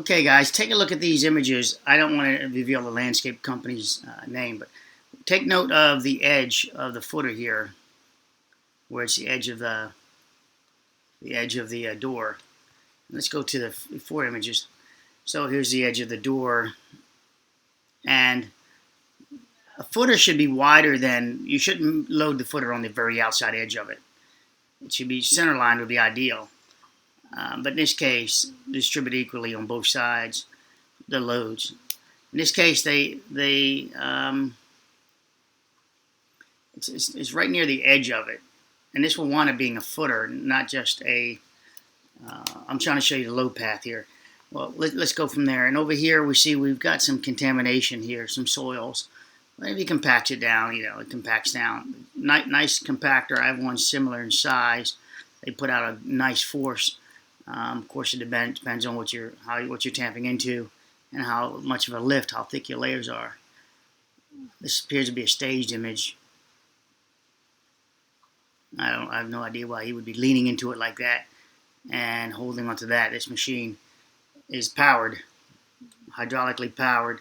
Okay, guys, take a look at these images. I don't want to reveal the landscape company's name, but take note of the edge of the footer here, where it's the edge of the door. Let's go to the four images. So here's the edge of the door, and a footer should be wider than, you shouldn't load the footer on the very outside edge of it. It should be center line would be ideal. But in this case, distribute equally on both sides the loads. In this case, it's right near the edge of it, and this will wind up being a footer, not just a. I'm trying to show you the load path here. Well, let's go from there. And over here, we see we've got some contamination here, some soils. Maybe compact it down. It compacts down. Nice compactor. I have one similar in size. They put out a nice force. Of course, it depends on what you're tamping into, and how much of a lift, how thick your layers are. This appears to be a staged image. I have no idea why he would be leaning into it like that and holding onto that. This machine is powered, hydraulically powered,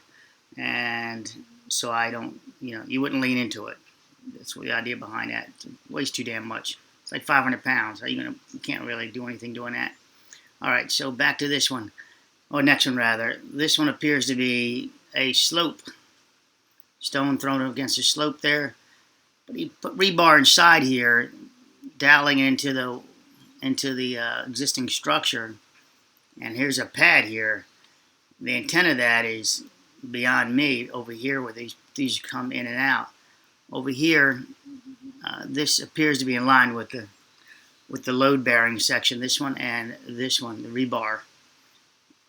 and so I don't, you wouldn't lean into it. That's the idea behind that. It weighs too damn much. It's like 500 pounds. You can't really do anything doing that. All right, so back to this one, or next one rather. This one appears to be a slope, stone thrown against the slope there. But he put rebar inside here, doweling into the existing structure. And here's a pad here. The intent of that is beyond me. Over here, where these come in and out. Over here, this appears to be in line with the load bearing section. This one and this one, the rebar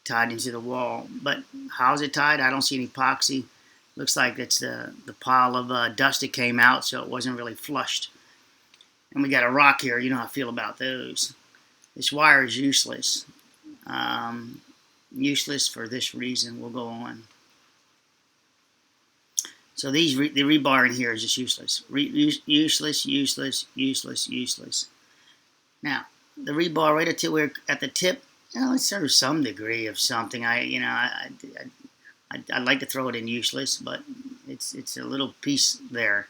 tied into the wall. But how's it tied? I don't see any epoxy. Looks like it's the pile of dust that came out, so it wasn't really flushed. And we got a rock here. You know how I feel about those. This wire is useless. Useless for this reason. We'll go on. So the rebar in here is just useless. Useless, useless, useless, useless. Now, the rebar right until we're at the tip, it serves some degree of something. I'd like to throw it in useless, but it's a little piece there.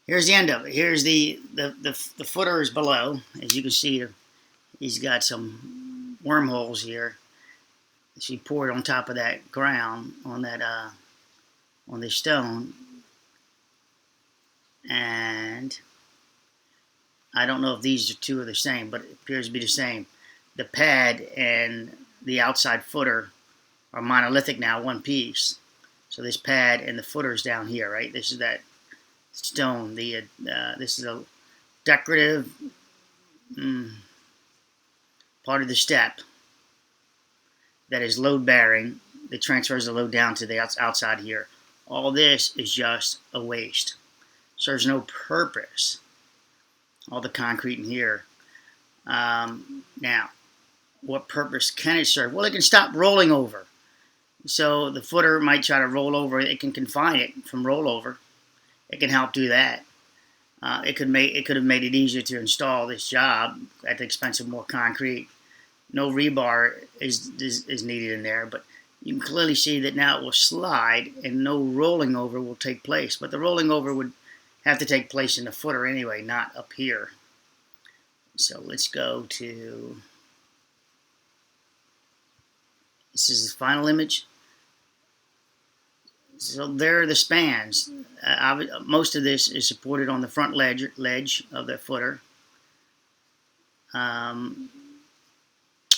Here's the end of it. Here's the footer is below. As you can see, he's got some wormholes here. She poured on top of that ground on this stone, and I don't know if these two are the same, but it appears to be the same. The pad and the outside footer are monolithic now, one piece. So this pad and the footer is down here, right? This is that stone. This is a decorative part of the step that is load bearing, that transfers the load down to the outside here. All this is just a waste. Serves no purpose. All the concrete in here. Now, what purpose can it serve? Well, it can stop rolling over. So the footer might try to roll over. It can confine it from rollover. It can help do that. It could have made it easier to install this job at the expense of more concrete. No rebar is needed in there, but you can clearly see that now it will slide and no rolling over will take place. But the rolling over would have to take place in the footer anyway, not up here. So let's go to, this is the final image. So there are the spans. Most of this is supported on the front ledge of the footer.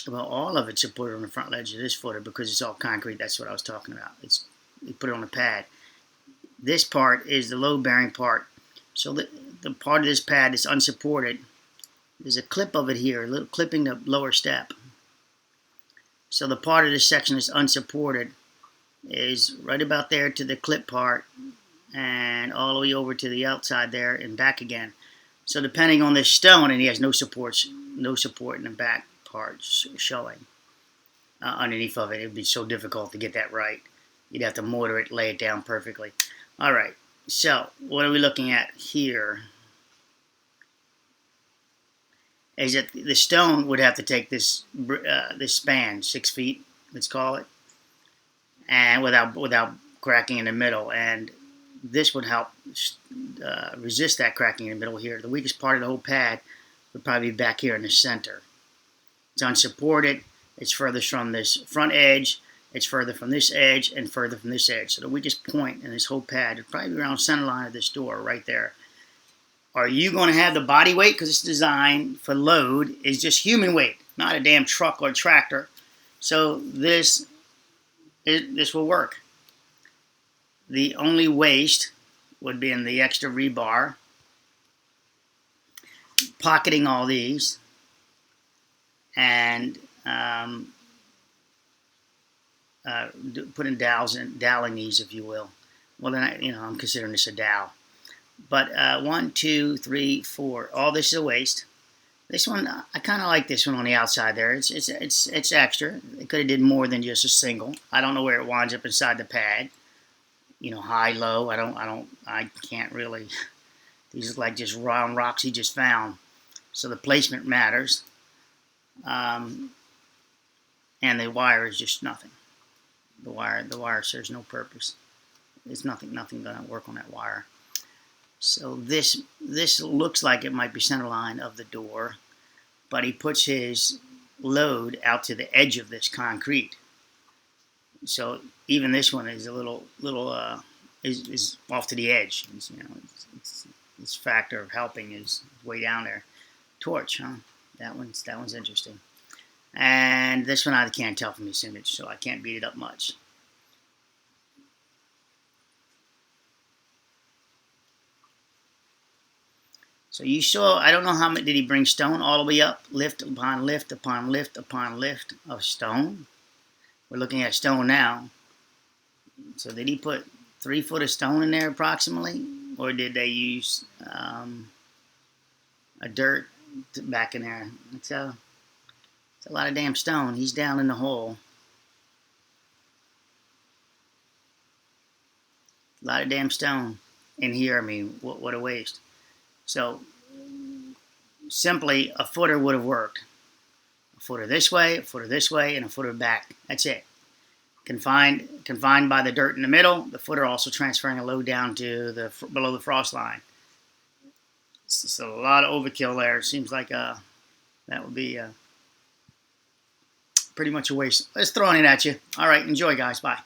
Well, all of it's supported on the front ledge of this footer because it's all concrete. That's what I was talking about. You put it on a pad. This part is the load-bearing part. So the part of this pad that's unsupported, there's a clip of it here, a little clipping the lower step. So the part of this section that's unsupported is right about there to the clip part and all the way over to the outside there and back again. So depending on this stone, and he has no support in the back part showing underneath of it. It would be so difficult to get that right. You'd have to mortar it, lay it down perfectly. All right, so what are we looking at here? is that the stone would have to take this this span, 6 feet, let's call it, and without cracking in the middle. And this would help resist that cracking in the middle here. The weakest part of the whole pad would probably be back here in the center. It's unsupported. It's furthest from this front edge. It's further from this edge and further from this edge. So the weakest point in this whole pad is probably around center line of this door right there. Are you going to have the body weight? Because it's designed for load is just human weight, not a damn truck or tractor. So this will work. The only waste would be in the extra rebar, pocketing all these, and putting dowels in, doweling these, if you will. Well, then I'm considering this a dowel. But 1, 2, 3, 4. All this is a waste. This one, I kind of like this one on the outside there. It's extra. It could have did more than just a single. I don't know where it winds up inside the pad. High, low. I can't really. These look like just round rocks he just found. So the placement matters. And the wire is just nothing. The wire serves no purpose. There's nothing going to work on that wire. So this looks like it might be center line of the door, but he puts his load out to the edge of this concrete. So even this one is a little is off to the edge. This factor of helping is way down there. Torch, huh? That one's interesting. And this one I can't tell from this image, so I can't beat it up much. So you saw, I don't know how much did he bring stone all the way up, lift upon lift upon lift upon lift of stone. We're looking at stone now. So did he put 3 foot of stone in there approximately? Or did they use a dirt back in there? It's a lot of damn stone. He's down in the hole. A lot of damn stone in here. I mean, what a waste. So, simply, a footer would have worked. A footer this way, and a footer back. That's it. Confined by the dirt in the middle. The footer also transferring a load down to below the frost line. It's a lot of overkill there. It seems like that would be pretty much a waste. Let's throw it at you. All right, enjoy, guys. Bye.